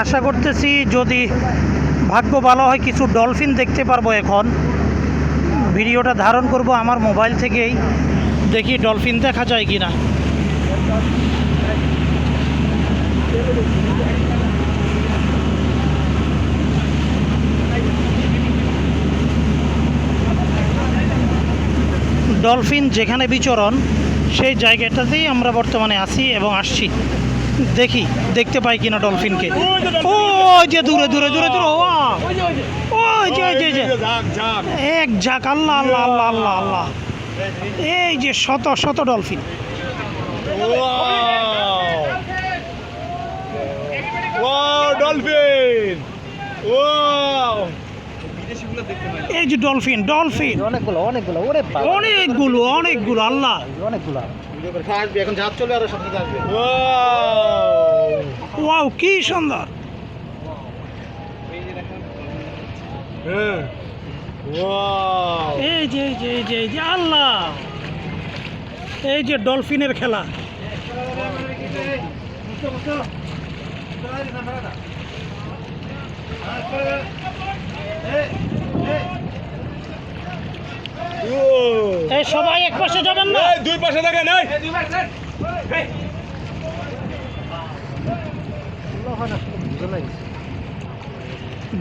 আশা করতেছি যদি ভাগ্য ভালো হয় কিছু ডলফিন দেখতে পারবো। এখন ভিডিওটা ধারণ করব আমার মোবাইল থেকেই, দেখি ডলফিন দেখা যায় কি না। ডলফিন যেখানে বিচরণ সেই জায়গাটাতেই আমরা বর্তমানে আছি এবং আসছি। দেখি দেখতে পাই কিনা ডলফিনকে। ও যে দূরে দূরে দূরে দূরে, ওই যে এক ঝাঁক, আল্লাহ আল্লাহ আল্লাহ আল্লাহ আল্লাহ, এই যে শত শত ডলফিন। ডলফিন, এই যে ডলফিন ডলফিন অনেকগুলো অনেকগুলো, ওরে অনেকগুলো অনেকগুলো, আল্লাহ অনেকগুলো। এখন ঝাঁপ চলে আরো সাথে আসবে। ওয়াও কি সুন্দর। এই যে এই যে এই যে এই যে আল্লাহ, এই যে ডলফিনের খেলা। এই সবাই এক পাশে যাবেন না, দুই পাশে থাকেন।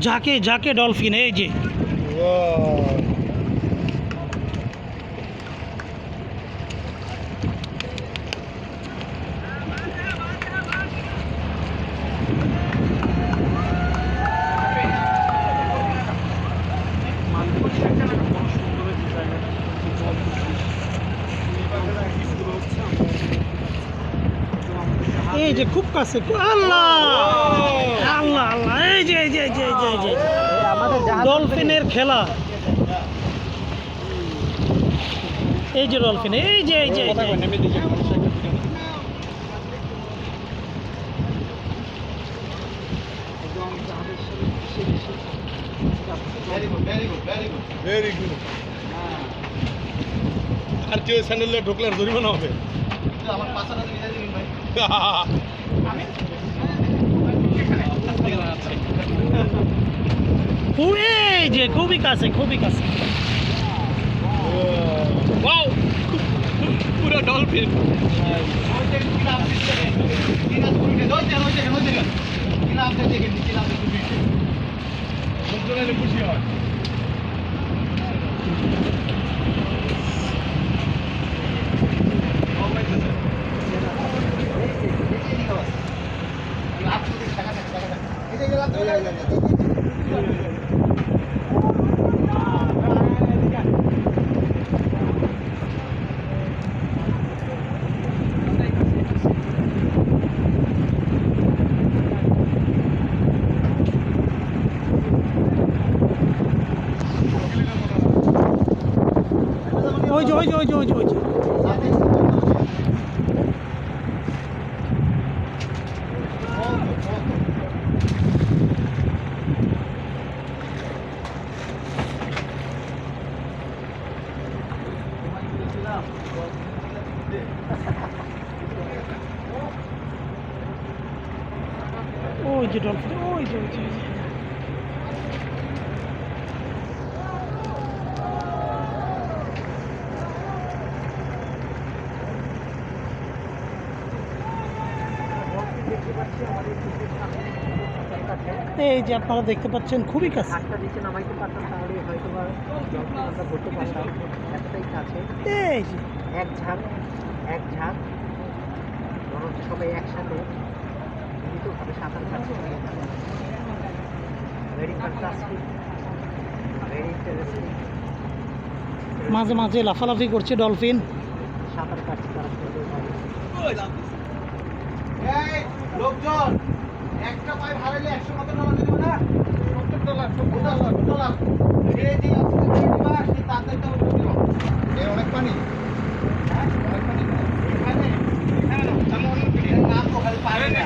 যাকে যাকে ডলফিন, এই যে এই যে খুব কাছে, আল্লাহ আল্লাহ আল্লাহ, এই যে এই যে এই যে এই যে এই যে ডলফিনের খেলা। এই যে ডলফিন, এই যে এই যে এই যে। Very good. আর কেউ স্যান্ডেলে ঢুকলে জরিমানা হবে। আমার পাশাটা নিয়ে যাবেন ভাই। এই যে খুবই কাছে, খুবই কাছে। ওয়াও, পুরো ডলফিন। খুশি হয়। ওই যে ওই যে ওই যে ওই যে ওই যে ওই যে ডলফিন, ওই যে ওই যে ওই যে। এই যে আপনারা দেখতে পাচ্ছেন খুবই কাছে। এই যে এক ঝাঁক সবাই একসাথে মিলিতভাবে সাঁতার কাটছে। Very fantastic, very interesting. মাঝে মাঝে লাফালাফি করছে ডলফিন। সাঁতার কাটছে তারা সুন্দরভাবে। লোকজন একটা পায়ে ভাড়াইলে 100 কত টাকা দিবে না? $70 এই যে আপনি তাদেরটা দিও। অনেক পানি, অনেক পানি এখানে, আমি অন্য নাম তো খালি পানি না।